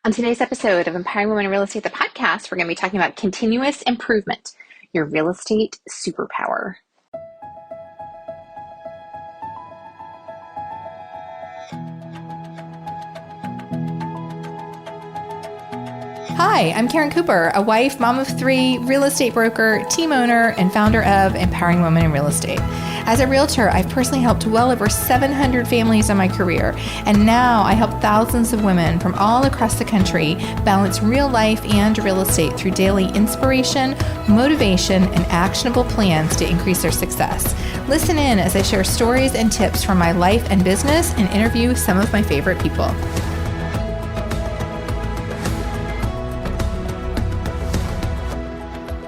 On today's episode of Empowering Women in Real Estate, the podcast, we're going to be talking about continuous improvement, your real estate superpower. Hi, I'm Karen Cooper, a wife, mom of three, real estate broker, team owner, and founder of Empowering Women in Real Estate. As a realtor, I've personally helped well over 700 families in my career, and now I help thousands of women from all across the country balance real life and real estate through daily inspiration, motivation, and actionable plans to increase their success. Listen in as I share stories and tips from my life and business and interview some of my favorite people.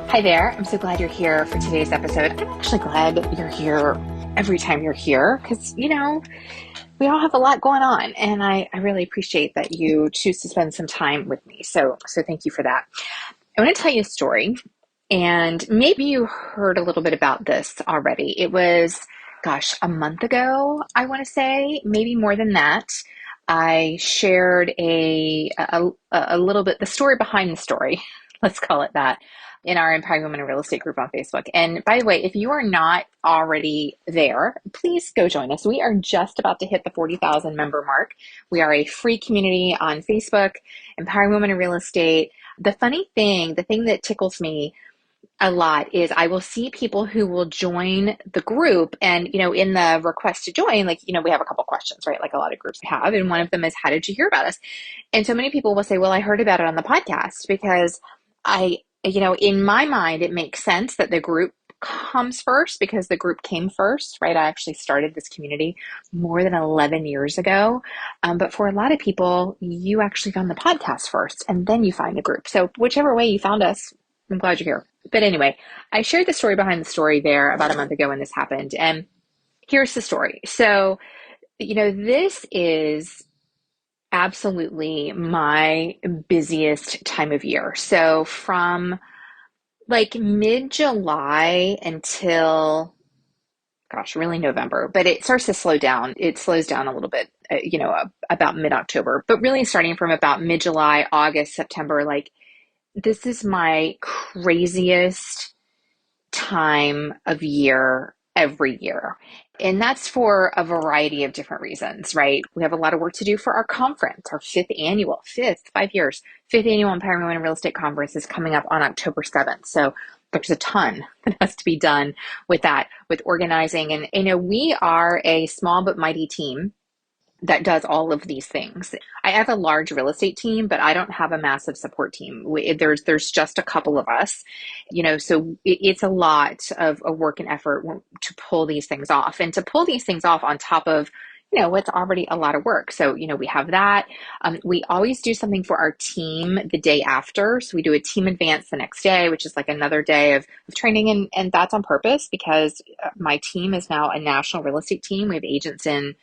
Hi there. I'm so glad you're here for today's episode. I'm actually glad you're here every time you're here because, we all have a lot going on, and I really appreciate that you choose to spend some time with me. So thank you for that. I want to tell you a story, and maybe you heard a little bit about this already. It was, a month ago, I want to say, maybe more than that. I shared a little bit, the story behind the story, let's call it that, in our Empowering Women in Real Estate group on Facebook. And by the way, if you are not already there, please go join us. We are just about to hit the 40,000 member mark. We are a free community on Facebook, Empowering Women in Real Estate. The funny thing, the thing that tickles me a lot is I will see people who will join the group, and in the request to join, we have a couple questions, right? Like a lot of groups have, and one of them is, how did you hear about us? And so many people will say, well, I heard about it on the podcast, because in my mind, it makes sense that the group comes first because the group came first, right? I actually started this community more than 11 years ago. But for a lot of people, you actually found the podcast first and then you find the group. So whichever way you found us, I'm glad you're here. But anyway, I shared the story behind the story there about a month ago when this happened. And here's the story. So, this is absolutely my busiest time of year. So from mid-July until, really November, but it starts to slow down. It slows down a little bit, about mid-October, but really starting from about mid-July, August, September, this is my craziest time of year every year. And that's for a variety of different reasons, right? We have a lot of work to do for our conference, our fifth annual Empowering Women in Real Estate Conference is coming up on October 7th. So there's a ton that has to be done with that, with organizing. And, we are a small but mighty team that does all of these things. I have a large real estate team, but I don't have a massive support team. There's just a couple of us, so it's a lot of work and effort to pull these things off, and to pull these things off on top of, what's already a lot of work. So, we have that. We always do something for our team the day after. So we do a team advance the next day, which is like another day of training. And that's on purpose because my team is now a national real estate team. We have agents in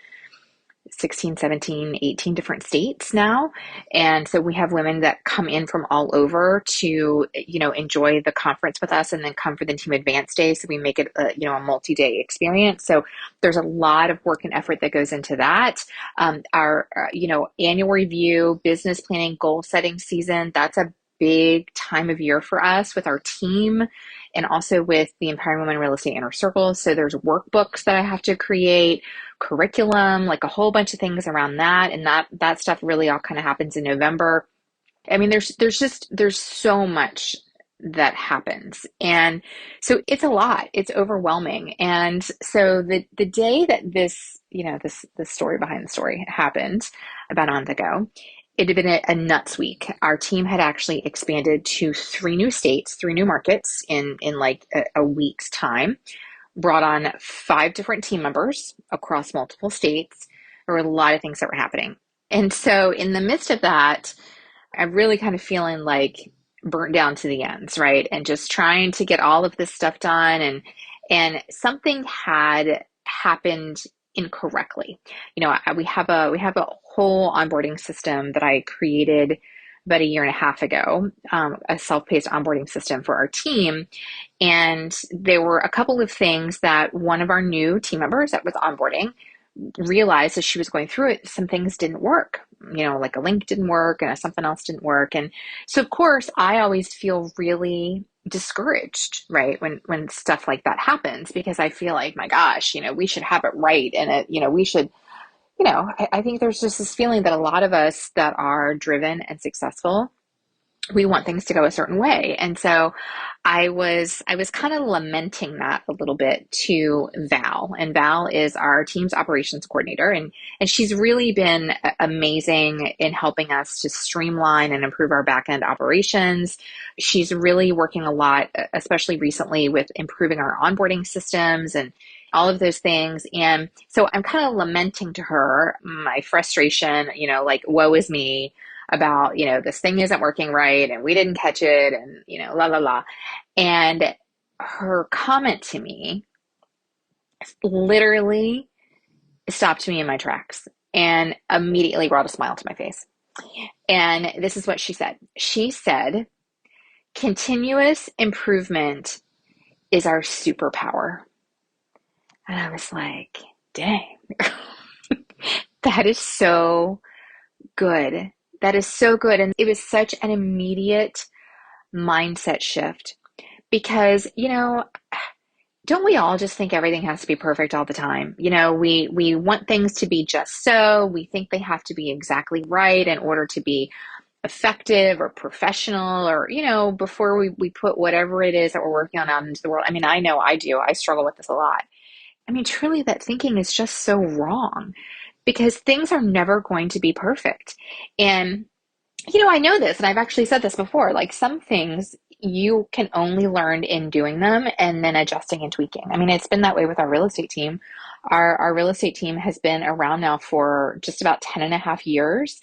16, 17, 18 different states now. And so we have women that come in from all over to, enjoy the conference with us and then come for the team advance day. So we make it a multi-day experience. So there's a lot of work and effort that goes into that. Our annual review, business planning, goal setting season, that's a big time of year for us with our team and also with the Empowering Women in Real Estate Inner Circle. So there's workbooks that I have to create, curriculum, like a whole bunch of things around that. And that stuff really all kind of happens in November. I mean, there's so much that happens. And so it's a lot, it's overwhelming. And so the day that this story behind the story happened about a month ago, it had been a nuts week. Our team had actually expanded to 3 new states, 3 new markets in like a week's time, brought on 5 different team members across multiple states. There were a lot of things that were happening. And so in the midst of that, I'm really kind of feeling like burnt down to the ends, right? And just trying to get all of this stuff done. And something had happened incorrectly. We have a whole onboarding system that I created about a year and a half ago, a self-paced onboarding system for our team. And there were a couple of things that one of our new team members that was onboarding realized as she was going through it, some things didn't work. Like a link didn't work and something else didn't work. And so, of course, I always feel really discouraged, right? When stuff like that happens, because I feel like, my gosh, we should have it right. And we should, I think there's just this feeling that a lot of us that are driven and successful, we want things to go a certain way. And so I was kind of lamenting that a little bit to Val. And Val is our team's operations coordinator. And she's really been amazing in helping us to streamline and improve our back end operations. She's really working a lot, especially recently, with improving our onboarding systems and all of those things. And so I'm kind of lamenting to her my frustration, like, woe is me about, this thing isn't working right and we didn't catch it and, la, la, la. And her comment to me literally stopped me in my tracks and immediately brought a smile to my face. And this is what she said. She said, continuous improvement is our superpower. And I was like, dang, that is so good. That is so good. And it was such an immediate mindset shift because, don't we all just think everything has to be perfect all the time? We want things to be just so. We think they have to be exactly right in order to be effective or professional or, before we put whatever it is that we're working on out into the world. I mean, I know I do. I struggle with this a lot. I mean, truly, that thinking is just so wrong because things are never going to be perfect. And, I know this, and I've actually said this before, like some things you can only learn in doing them and then adjusting and tweaking. I mean, it's been that way with our real estate team. Our real estate team has been around now for just about 10 and a half years.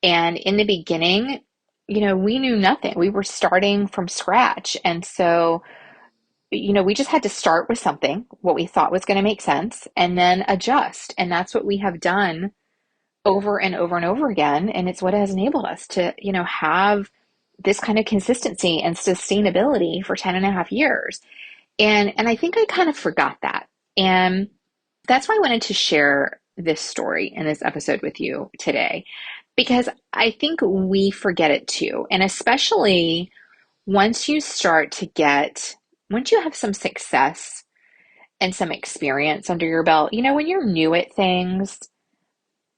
And in the beginning, we knew nothing. We were starting from scratch. And so, we just had to start with something, what we thought was going to make sense, and then adjust. And that's what we have done over and over and over again. And it's what has enabled us to, have this kind of consistency and sustainability for 10 and a half years. And I think I kind of forgot that. And that's why I wanted to share this story in this episode with you today, because I think we forget it too. And especially once you start to once you have some success and some experience under your belt, when you're new at things,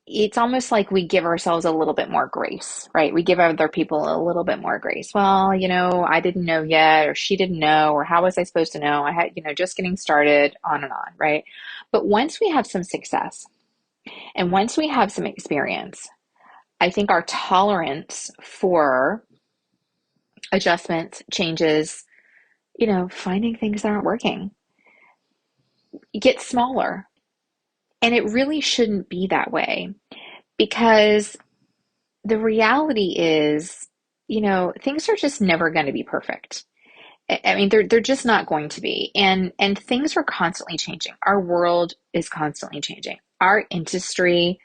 it's almost like we give ourselves a little bit more grace, right? We give other people a little bit more grace. Well, I didn't know yet, or she didn't know, or how was I supposed to know? I had, just getting started, on and on, right? But once we have some success and once we have some experience, I think our tolerance for adjustments, changes, finding things that aren't working, gets smaller. And it really shouldn't be that way because the reality is, things are just never going to be perfect. I mean, they're just not going to be. And things are constantly changing. Our world is constantly changing. Our industry,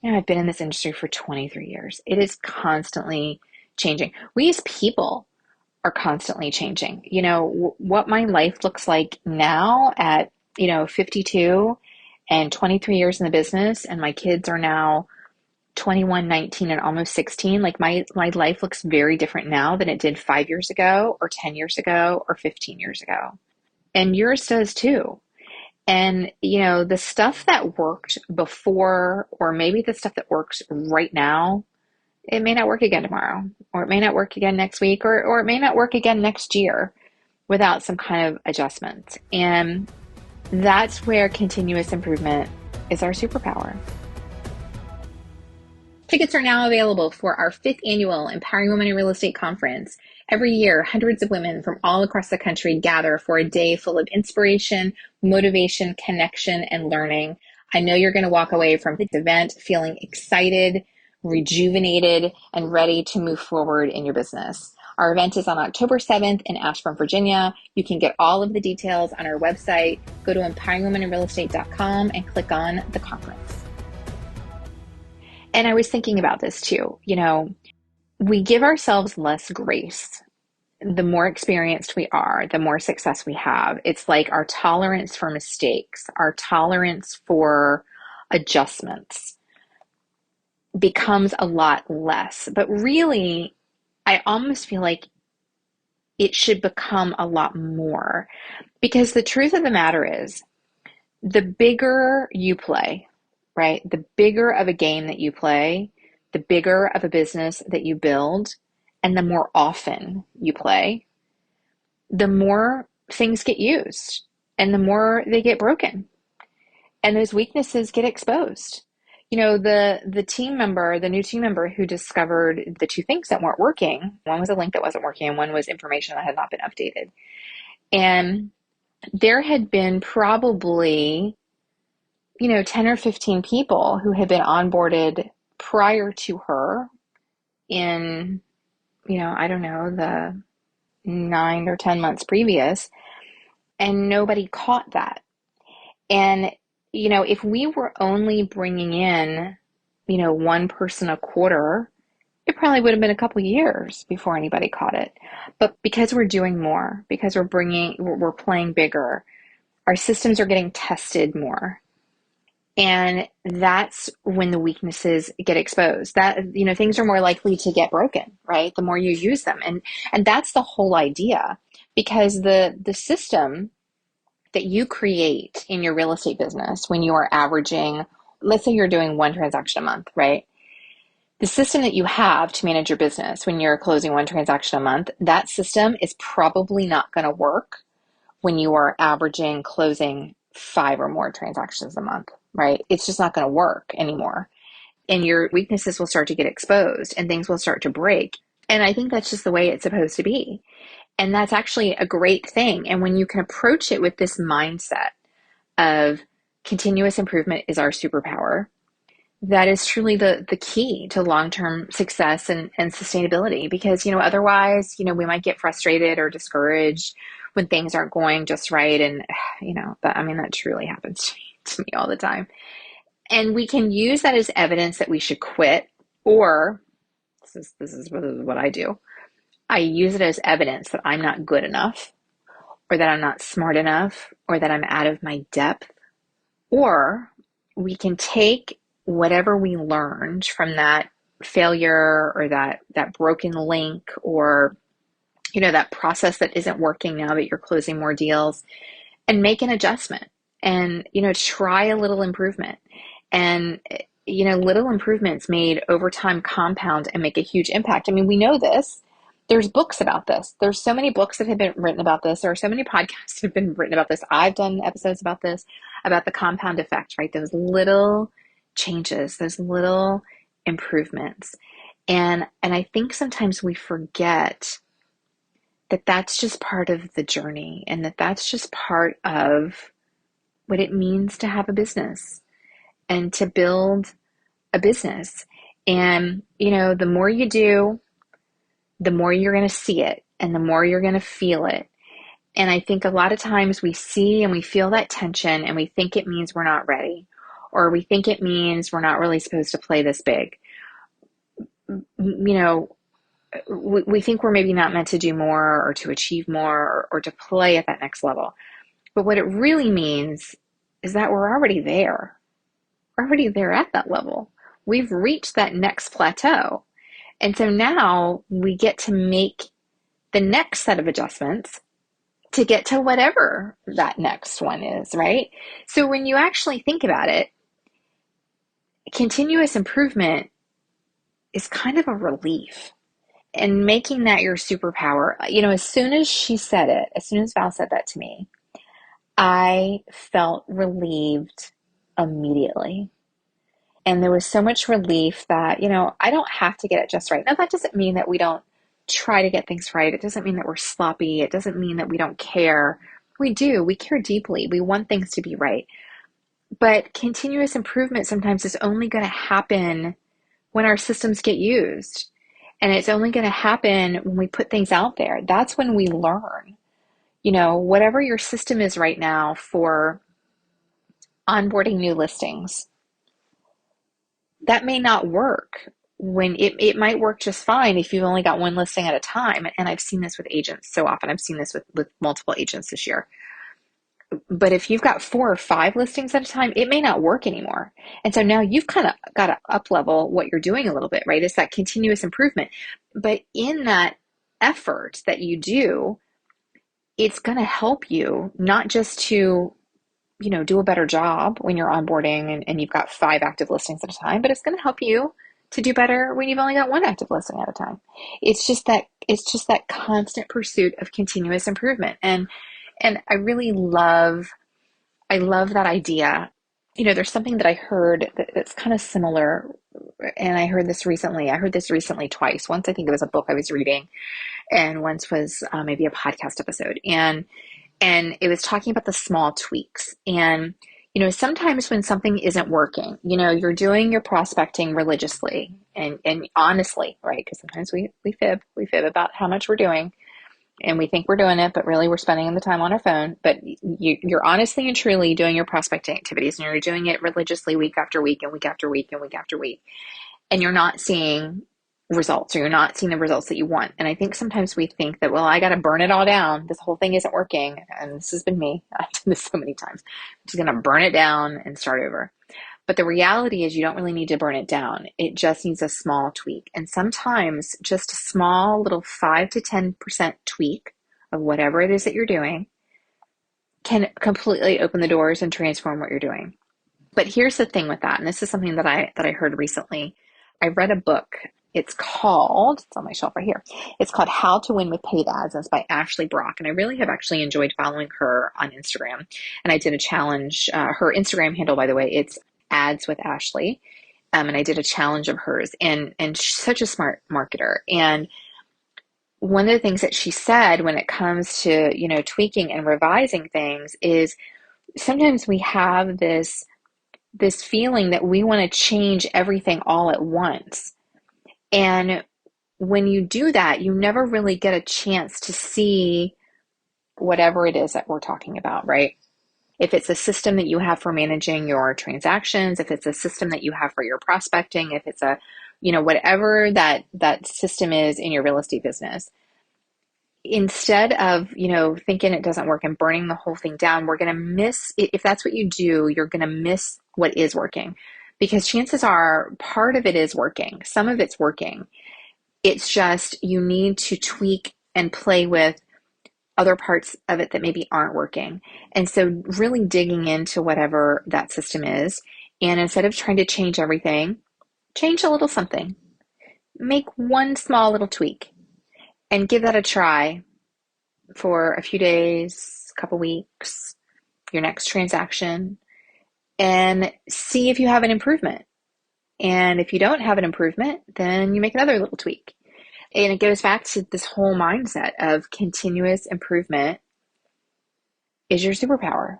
I've been in this industry for 23 years. It is constantly changing. We as people are constantly changing. What my life looks like now at, 52 and 23 years in the business, and my kids are now 21, 19, and almost 16. Like my life looks very different now than it did 5 years ago, or 10 years ago, or 15 years ago. And yours does too. And, the stuff that worked before, or maybe the stuff that works right now, it may not work again tomorrow, or it may not work again next week, or it may not work again next year without some kind of adjustment. And that's where continuous improvement is our superpower. Tickets are now available for our 5th annual Empowering Women in Real Estate Conference. Every year, hundreds of women from all across the country gather for a day full of inspiration, motivation, connection, and learning. I know you're going to walk away from this event feeling excited, rejuvenated, and ready to move forward in your business. Our event is on October 7th in Ashburn, Virginia. You can get all of the details on our website. Go to empoweringwomeninrealestate.com and click on the conference. And I was thinking about this too. We give ourselves less grace. The more experienced we are, the more success we have. It's like our tolerance for mistakes, our tolerance for adjustments becomes a lot less. But really, I almost feel like it should become a lot more, because the truth of the matter is, the bigger you play, right? The bigger of a game that you play, the bigger of a business that you build, and the more often you play, the more things get used and the more they get broken and those weaknesses get exposed. The team member, the new team member who discovered the two things that weren't working, one was a link that wasn't working and one was information that had not been updated. And there had been probably 10 or 15 people who had been onboarded prior to her in, I don't know, the 9 or 10 months previous, and nobody caught that. And, if we were only bringing in, one person a quarter, it probably would have been a couple years before anybody caught it. But because we're doing more, because we're playing bigger, our systems are getting tested more. And that's when the weaknesses get exposed. Things are more likely to get broken, right? The more you use them. And that's the whole idea, because the system that you create in your real estate business when you are averaging, let's say you're doing one transaction a month, right? The system that you have to manage your business when you're closing one transaction a month, that system is probably not going to work when you are averaging closing 5 or more transactions a month, right? It's just not going to work anymore. And your weaknesses will start to get exposed and things will start to break. And I think that's just the way it's supposed to be. And that's actually a great thing. And when you can approach it with this mindset of continuous improvement is our superpower, that is truly the key to long-term success and sustainability. Because, otherwise, we might get frustrated or discouraged when things aren't going just right. And, that truly happens to me all the time. And we can use that as evidence that we should quit, or this is what I do. I use it as evidence that I'm not good enough, or that I'm not smart enough, or that I'm out of my depth. Or we can take whatever we learned from that failure, or that broken link, or that process that isn't working now that you're closing more deals, and make an adjustment and try a little improvement. And little improvements made over time compound and make a huge impact. I mean, we know this. There's books about this. There's so many books that have been written about this. There are so many podcasts that have been written about this. I've done episodes about this, about the compound effect, right? Those little changes, those little improvements. And I think sometimes we forget that that's just part of the journey, and that that's just part of what it means to have a business and to build a business. And, the more you do, the more you're going to see it and the more you're going to feel it. And I think a lot of times we see and we feel that tension and we think it means we're not ready, or we think it means we're not really supposed to play this big. We think we're maybe not meant to do more, or to achieve more, or to play at that next level. But what it really means is that we're already there. We're already there at that level. We've reached that next plateau. And so now we get to make the next set of adjustments to get to whatever that next one is, right? So when you actually think about it, continuous improvement is kind of a relief. And making that your superpower, as soon as she said it, as soon as Val said that to me, I felt relieved immediately. And there was so much relief that, I don't have to get it just right. Now, that doesn't mean that we don't try to get things right. It doesn't mean that we're sloppy. It doesn't mean that we don't care. We do. We care deeply. We want things to be right. But continuous improvement sometimes is only going to happen when our systems get used. And it's only going to happen when we put things out there. That's when we learn. Whatever your system is right now for onboarding new listings, that may not work. When it might work just fine if you've only got one listing at a time. And I've seen this with agents so often. I've seen this with multiple agents this year. But if you've got 4 or 5 listings at a time, it may not work anymore. And so now you've kind of got to up level what you're doing a little bit, right? It's that continuous improvement. But in that effort that you do, it's going to help you not just to, do a better job when you're onboarding and you've got 5 active listings at a time, but it's going to help you to do better when you've only got 1 active listing at a time. It's just that constant pursuit of continuous improvement. And I love that idea. There's something that I heard that's kind of similar, and I heard this recently. I heard this recently twice. Once I think it was a book I was reading, and once was maybe a podcast episode. And it was talking about the small tweaks. And sometimes when something isn't working, you're doing your prospecting religiously and honestly, right? Because sometimes we fib about how much we're doing, and we think we're doing it, but really we're spending the time on our phone. But you're honestly and truly doing your prospecting activities, and you're doing it religiously week after week and week after week and week after week, and you're not seeing results, or you're not seeing the results that you want. And I think sometimes we think that, well, I got to burn it all down. This whole thing isn't working. And this has been me. I've done this so many times. I'm just going to burn it down and start over. But the reality is you don't really need to burn it down. It just needs a small tweak. And sometimes just a small little 5 to 10% tweak of whatever it is that you're doing can completely open the doors and transform what you're doing. But here's the thing with that, and this is something that I heard recently. I read a book. It's on my shelf right here. It's called How to Win with Paid Ads. And it's by Ashley Brock. And I really have actually enjoyed following her on Instagram. And I did a challenge. Her Instagram handle, by the way, it's Ads with Ashley. And I did a challenge of hers. And she's such a smart marketer. And one of the things that she said when it comes to, tweaking and revising things is sometimes we have this feeling that we want to change everything all at once. And when you do that, you never really get a chance to see whatever it is that we're talking about, right? If it's a system that you have for managing your transactions, if it's a system that you have for your prospecting, if it's whatever that system is in your real estate business, instead of, thinking it doesn't work and burning the whole thing down, we're going to miss, if that's what you do, you're going to miss what is working, because chances are part of it is working. Some of it's working. It's just, you need to tweak and play with other parts of it that maybe aren't working. And so really digging into whatever that system is. And instead of trying to change everything, change a little something, make one small little tweak and give that a try for a few days, a couple weeks, your next transaction, and see if you have an improvement. And if you don't have an improvement, then you make another little tweak. And it goes back to this whole mindset of continuous improvement is your superpower.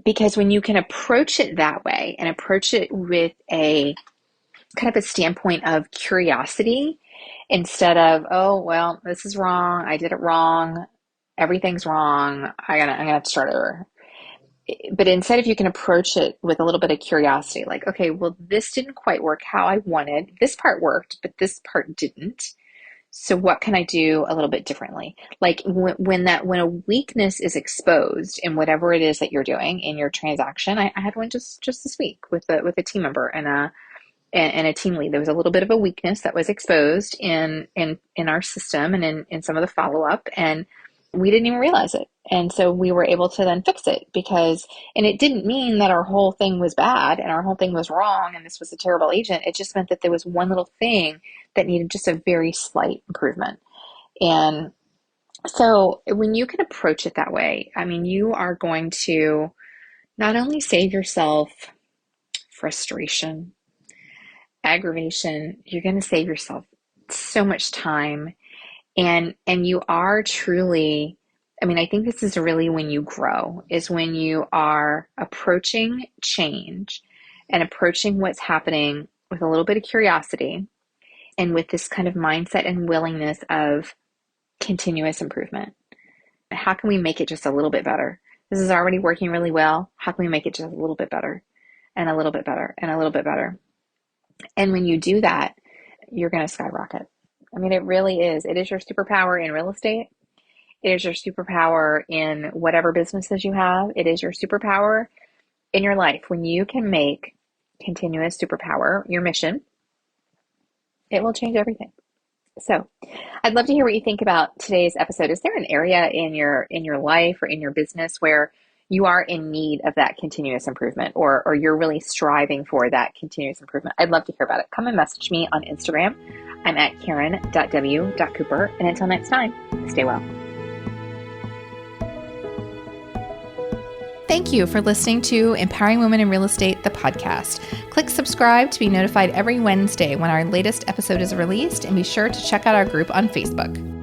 Because when you can approach it that way and approach it with a kind of a standpoint of curiosity, instead of, oh, well, this is wrong, I did it wrong, everything's wrong, I'm gonna have to start over. But instead, if you can approach it with a little bit of curiosity, like, okay, well, this didn't quite work how I wanted. This part worked, but this part didn't. So what can I do a little bit differently? Like when a weakness is exposed in whatever it is that you're doing in your transaction, I had one just this week with a team member and a team lead. There was a little bit of a weakness that was exposed in our system and in some of the follow up, and we didn't even realize it. And so we were able to then fix it and it didn't mean that our whole thing was bad and our whole thing was wrong and this was a terrible agent. It just meant that there was one little thing that needed just a very slight improvement. And so when you can approach it that way, I mean, you are going to not only save yourself frustration, aggravation, you're going to save yourself so much time. And you are truly, I mean, I think this is really when you grow, is when you are approaching change and approaching what's happening with a little bit of curiosity and with this kind of mindset and willingness of continuous improvement. How can we make it just a little bit better? This is already working really well. How can we make it just a little bit better and a little bit better and a little bit better? And when you do that, you're going to skyrocket. I mean, it really is. It is your superpower in real estate. It is your superpower in whatever businesses you have. It is your superpower in your life. When you can make continuous superpower your mission, it will change everything. So, I'd love to hear what you think about today's episode. Is there an area in your life or in your business where you are in need of that continuous improvement, or you're really striving for that continuous improvement? I'd love to hear about it. Come and message me on Instagram. I'm at karen.w.cooper. And until next time, stay well. Thank you for listening to Empowering Women in Real Estate, the podcast. Click subscribe to be notified every Wednesday when our latest episode is released, and be sure to check out our group on Facebook.